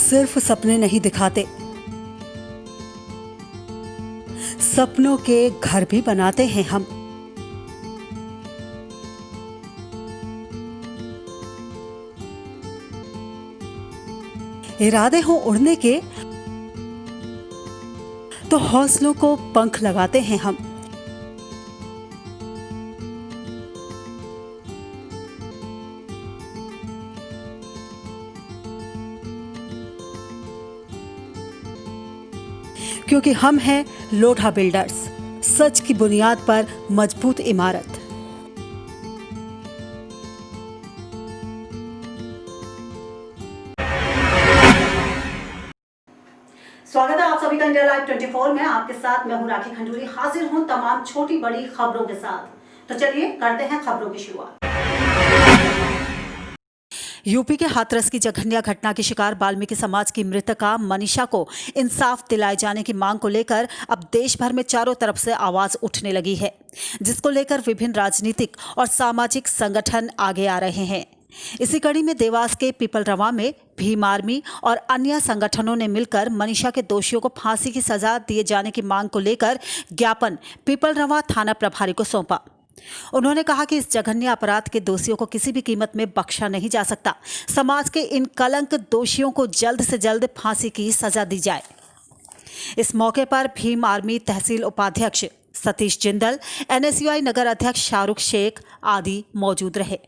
सिर्फ सपने नहीं दिखाते, सपनों के घर भी बनाते हैं हम। इरादे हो उड़ने के तो हौसलों को पंख लगाते हैं हम। क्योंकि हम हैं लोढ़ा बिल्डर्स, सच की बुनियाद पर मजबूत इमारत। स्वागत है आप सभी का इंडिया लाइव 24 में। आपके साथ मैं हूं राखी खंडूरी, हाजिर हूं तमाम छोटी बड़ी खबरों के साथ। तो चलिए करते हैं खबरों की शुरुआत। यूपी के हाथरस की जघन्य घटना की शिकार वाल्मीकि समाज की मृतका मनीषा को इंसाफ दिलाए जाने की मांग को लेकर अब देश भर में चारों तरफ से आवाज उठने लगी है, जिसको लेकर विभिन्न राजनीतिक और सामाजिक संगठन आगे आ रहे हैं। इसी कड़ी में देवास के पीपलरवा में भीम आर्मी और अन्य संगठनों ने मिलकर मनीषा के दोषियों को फांसी की सजा दिए जाने की मांग को लेकर ज्ञापन पीपलरवा थाना प्रभारी को सौंपा। उन्होंने कहा कि इस जघन्य अपराध के दोषियों को किसी भी कीमत में बख्शा नहीं जा सकता। समाज के इन कलंक दोषियों को जल्द से जल्द फांसी की सजा दी जाए। इस मौके पर भीम आर्मी तहसील उपाध्यक्ष सतीश जिंदल, NSUI नगर अध्यक्ष शाहरुख शेख आदि मौजूद रहे।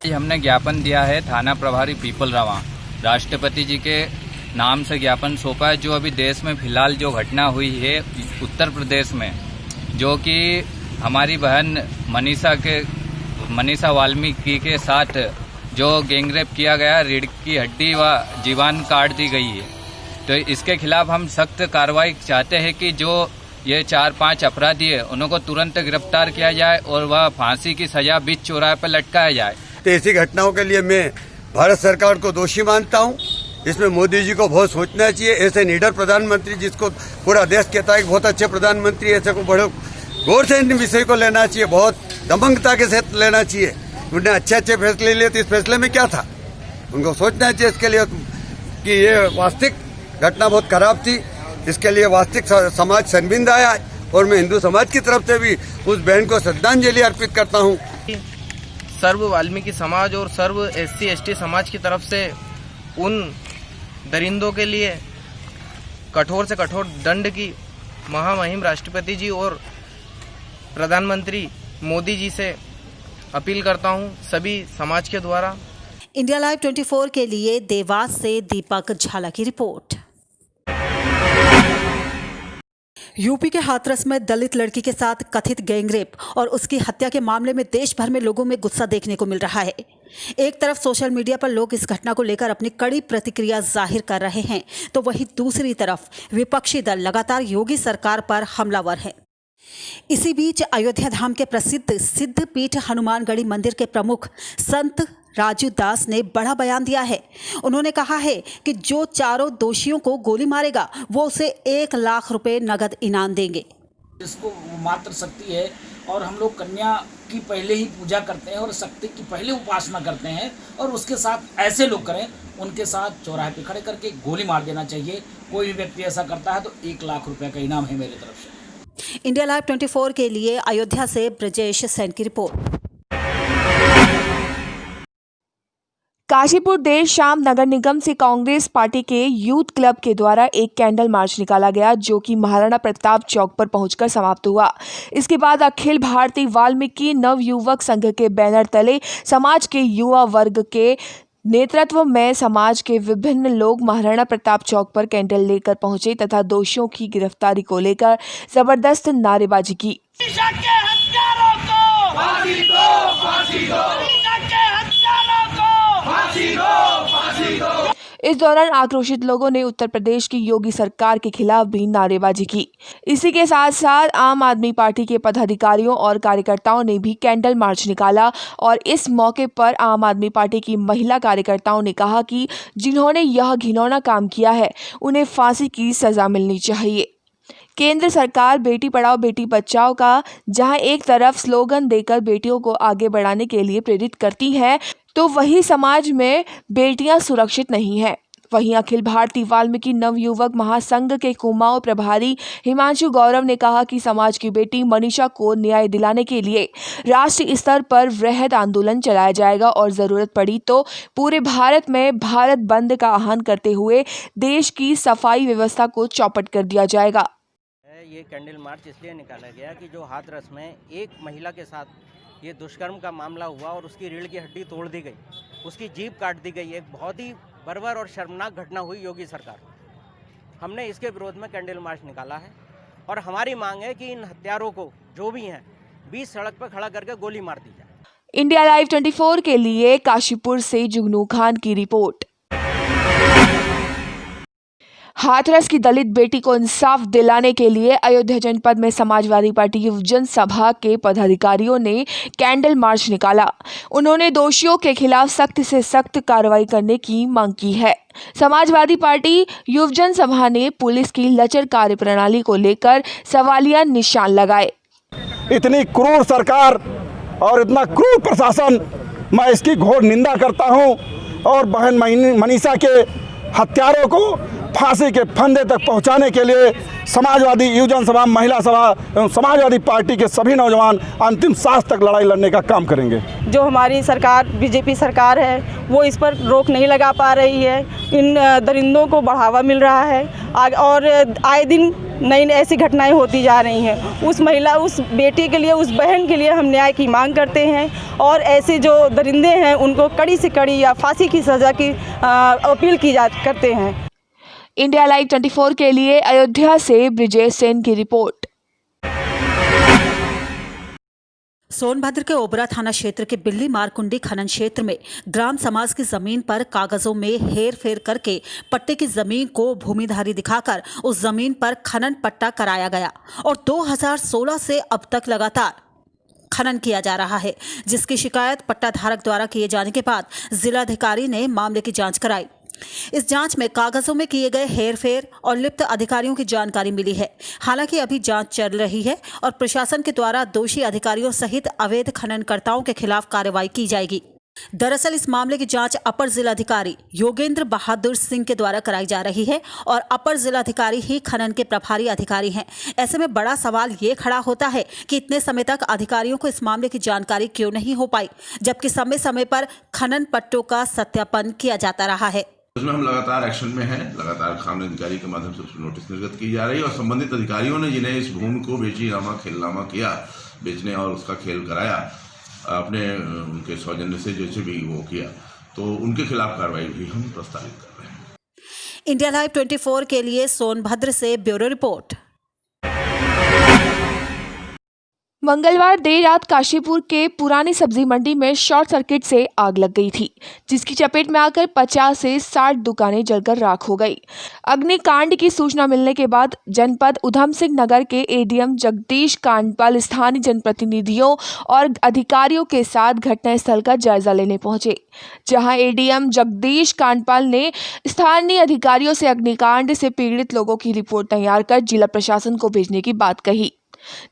हमने ज्ञापन दिया है थाना प्रभारी पीपलरवा, राष्ट्रपति जी के नाम से ज्ञापन सौंपा है। जो अभी देश में फिलहाल जो घटना हुई है उत्तर प्रदेश में, जो कि हमारी बहन मनीषा वाल्मीकि के साथ जो गैंगरेप किया गया, रीढ़ की हड्डी व जीवान काट दी गई है, तो इसके खिलाफ हम सख्त कार्रवाई चाहते हैं कि जो ये 4-5 अपराधी है उनको तुरंत गिरफ्तार किया जाए और वह फांसी की सजा बीच चौराहे पर लटकाया जाए। तो ऐसी घटनाओं के लिए मैं भारत सरकार को दोषी मानता हूं। इसमें मोदी जी को बहुत सोचना चाहिए। ऐसे निडर प्रधानमंत्री, जिसको पूरा देश कहता है कि बहुत अच्छे प्रधानमंत्री, ऐसे को बड़े गौर से इन विषय को लेना चाहिए, बहुत दमंगता के साथ लेना चाहिए। उन्होंने अच्छे फैसले लिए, तो इस फैसले में क्या था? उनको सोचना चाहिए इसके लिए कि ये वास्तविक घटना बहुत खराब थी। इसके लिए वास्तविक समाज शर्मिंदा आया और मैं हिंदू समाज की तरफ से भी उस बहन को श्रद्धांजलि अर्पित करता हूँ। सर्व वाल्मीकि समाज और सर्व SC ST समाज की तरफ से उन दरिंदों के लिए कठोर से कठोर दंड की महामहिम राष्ट्रपति जी और प्रधानमंत्री मोदी जी से अपील करता हूं सभी समाज के द्वारा। इंडिया लाइव 24 के लिए देवास से दीपक झाला की रिपोर्ट। यूपी के हाथरस में दलित लड़की के साथ कथित गैंगरेप और उसकी हत्या के मामले में देश भर में लोगों में गुस्सा देखने को मिल रहा है। एक तरफ सोशल मीडिया पर लोग इस घटना को लेकर अपनी कड़ी प्रतिक्रिया जाहिर कर रहे हैं, तो वहीं दूसरी तरफ विपक्षी दल लगातार योगी सरकार पर हमलावर है। इसी बीच अयोध्या धाम के प्रसिद्ध सिद्धपीठ हनुमानगढ़ी मंदिर के प्रमुख संत राजू दास ने बड़ा बयान दिया है। उन्होंने कहा है कि जो चारों दोषियों को गोली मारेगा वो उसे 1 लाख रुपए नगद इनाम देंगे। इसको मात्र शक्ति है और हम लोग कन्या की पहले ही पूजा करते हैं और शक्ति की पहले उपासना करते हैं, और उसके साथ ऐसे लोग करें, उनके साथ चौराहे पे खड़े करके गोली मार देना चाहिए। कोई भी व्यक्ति ऐसा करता है तो 1 लाख रुपए का इनाम है मेरी तरफ से। इंडिया लाइव 24 के लिए अयोध्या से ब्रजेश सेन की रिपोर्ट। काशीपुर देर शाम नगर निगम से कांग्रेस पार्टी के यूथ क्लब के द्वारा एक कैंडल मार्च निकाला गया, जो कि महाराणा प्रताप चौक पर पहुंचकर समाप्त हुआ। इसके बाद अखिल भारतीय वाल्मीकि नवयुवक संघ के बैनर तले समाज के युवा वर्ग के नेतृत्व में समाज के विभिन्न लोग महाराणा प्रताप चौक पर कैंडल लेकर पहुंचे तथा दोषियों की गिरफ्तारी को लेकर जबरदस्त नारेबाजी की। इस दौरान आक्रोशित लोगों ने उत्तर प्रदेश की योगी सरकार के खिलाफ भी नारेबाजी की। इसी के साथ साथ आम आदमी पार्टी के पदाधिकारियों और कार्यकर्ताओं ने भी कैंडल मार्च निकाला और इस मौके पर आम आदमी पार्टी की महिला कार्यकर्ताओं ने कहा कि जिन्होंने यह घिनौना काम किया है उन्हें फांसी की सजा मिलनी चाहिए। केंद्र सरकार बेटी पढ़ाओ बेटी बचाओ का जहां एक तरफ स्लोगन देकर बेटियों को आगे बढ़ाने के लिए प्रेरित करती है, तो वही समाज में बेटियां सुरक्षित नहीं है। वहीं अखिल भारतीय वाल्मीकि नवयुवक महासंघ के कुमाऊं प्रभारी हिमांशु गौरव ने कहा कि समाज की बेटी मनीषा को न्याय दिलाने के लिए राष्ट्रीय स्तर पर वृहद आंदोलन चलाया जाएगा और जरूरत पड़ी तो पूरे भारत में भारत बंद का आह्वान करते हुए देश की सफाई व्यवस्था को चौपट कर दिया जाएगा। ये कैंडल मार्च इसलिए निकाला गया कि जो हाथरस में एक महिला के साथ ये दुष्कर्म का मामला हुआ और उसकी रीढ़ की हड्डी तोड़ दी गई, उसकी जीभ काट दी गई, एक बहुत ही बर्बर और शर्मनाक घटना हुई योगी सरकार। हमने इसके विरोध में कैंडल मार्च निकाला है और हमारी मांग है कि इन हत्यारों को जो भी हैं 20 सड़क पर खड़ा करके गोली मार दी जाए। इंडिया लाइव 24 के लिए काशीपुर से जुगनू खान की रिपोर्ट। हाथरस की दलित बेटी को इंसाफ दिलाने के लिए अयोध्या जनपद में समाजवादी पार्टी युवजन सभा के पदाधिकारियों ने कैंडल मार्च निकाला। उन्होंने दोषियों के खिलाफ सख्त से सख्त कार्रवाई करने की मांग की है। समाजवादी पार्टी युवजन सभा ने पुलिस की लचर कार्यप्रणाली को लेकर सवालिया निशान लगाए। इतनी क्रूर सरकार और इतना क्रूर प्रशासन, मैं इसकी घोर निंदा करता हूं और बहन मनीषा के हत्यारों को फांसी के फंदे तक पहुंचाने के लिए समाजवादी युवजन सभा, महिला सभा एवं समाजवादी पार्टी के सभी नौजवान अंतिम सांस तक लड़ाई लड़ने का काम करेंगे। जो हमारी सरकार बीजेपी सरकार है वो इस पर रोक नहीं लगा पा रही है। इन दरिंदों को बढ़ावा मिल रहा है और आए दिन नई ऐसी घटनाएं होती जा रही हैं। उस महिला, उस बेटी के लिए, उस बहन के लिए हम न्याय की मांग करते हैं और ऐसे जो दरिंदे हैं उनको कड़ी से कड़ी या फांसी की सज़ा की अपील करते हैं। इंडिया लाइव 24 के लिए अयोध्या से ब्रिजेश सेन की रिपोर्ट। सोनभद्र के ओबरा थाना क्षेत्र के बिल्ली मारकुंडी खनन क्षेत्र में ग्राम समाज की जमीन पर कागजों में हेर फेर करके पट्टे की जमीन को भूमिधारी दिखाकर उस जमीन पर खनन पट्टा कराया गया और 2016 से अब तक लगातार खनन किया जा रहा है, जिसकी शिकायत पट्टाधारक द्वारा किए जाने के बाद जिलाधिकारी ने मामले की जांच कराई। इस जांच में कागजों में किए गए हेरफेर और लिप्त अधिकारियों की जानकारी मिली है। हालांकि अभी जांच चल रही है और प्रशासन के द्वारा दोषी अधिकारियों सहित अवैध खननकर्ताओं के खिलाफ कार्रवाई की जाएगी। दरअसल इस मामले की जांच अपर जिलाधिकारी योगेंद्र बहादुर सिंह के द्वारा कराई जा रही है और अपर जिलाधिकारी ही खनन के प्रभारी अधिकारी हैं। ऐसे में बड़ा सवाल ये खड़ा होता है कि इतने समय तक अधिकारियों को इस मामले की जानकारी क्यों नहीं हो पाई, जबकि समय समय पर खनन पट्टों का सत्यापन किया जाता रहा है। उसमें हम लगातार एक्शन में हैं, लगातार खानन अधिकारी के माध्यम से नोटिस निर्गत की जा रही है और संबंधित अधिकारियों ने जिन्हें इस भूमि को बेचीनामा खेलनामा किया, बेचने और उसका खेल कराया अपने उनके सौजन्य से जैसे भी वो किया, तो उनके खिलाफ कार्रवाई भी हम प्रस्तावित कर रहे हैं। इंडिया लाइव 24 के लिए सोनभद्र से ब्यूरो रिपोर्ट। मंगलवार देर रात काशीपुर के पुरानी सब्जी मंडी में शॉर्ट सर्किट से आग लग गई थी, जिसकी चपेट में आकर 50 से 60 दुकानें जलकर राख हो गई। अग्निकांड की सूचना मिलने के बाद जनपद उधम सिंह नगर के एडीएम जगदीश कांडपाल स्थानीय जनप्रतिनिधियों और अधिकारियों के साथ घटनास्थल का जायजा लेने पहुंचे, जहां एडीएम जगदीश कांडपाल ने स्थानीय अधिकारियों से अग्निकांड से पीड़ित लोगों की रिपोर्ट तैयार कर जिला प्रशासन को भेजने की बात कही।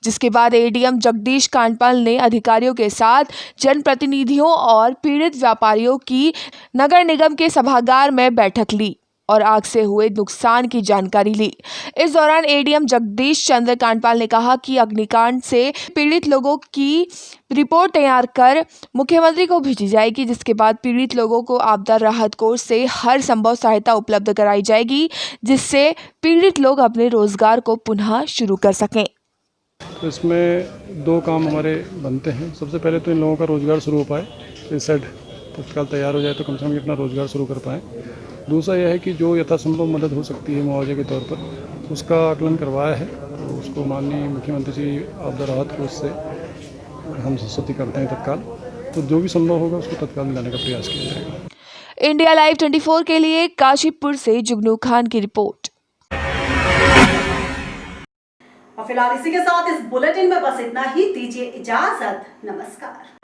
जिसके बाद एडीएम जगदीश कांडपाल ने अधिकारियों के साथ जनप्रतिनिधियों और पीड़ित व्यापारियों की नगर निगम के सभागार में बैठक ली और आग से हुए नुकसान की जानकारी ली। इस दौरान एडीएम जगदीश चंद्र कांडपाल ने कहा कि अग्निकांड से पीड़ित लोगों की रिपोर्ट तैयार कर मुख्यमंत्री को भेजी जाएगी, जिसके बाद पीड़ित लोगों को आपदा राहत कोष से हर संभव सहायता उपलब्ध कराई जाएगी, जिससे पीड़ित लोग अपने रोजगार को पुनः शुरू कर सकें। तो इसमें दो काम हमारे बनते हैं। सबसे पहले तो इन लोगों का रोज़गार शुरू हो पाए, ये सेट तत्काल तैयार हो जाए तो कम से कम अपना रोज़गार शुरू कर पाएँ। दूसरा यह है कि जो यथासंभव मदद हो सकती है मुआवजे के तौर पर, उसका आकलन करवाया है, तो उसको माननीय मुख्यमंत्री जी आपदा राहत कोष से हम संस्तुति करते हैं तत्काल, तो जो भी संभव होगा उसको तत्काल दिलाने का प्रयास किया जाएगा। इंडिया लाइव 24 के लिए काशीपुर से जुगनू खान की रिपोर्ट। और फिलहाल इसी के साथ इस बुलेटिन में बस इतना ही। दीजिए इजाजत। नमस्कार।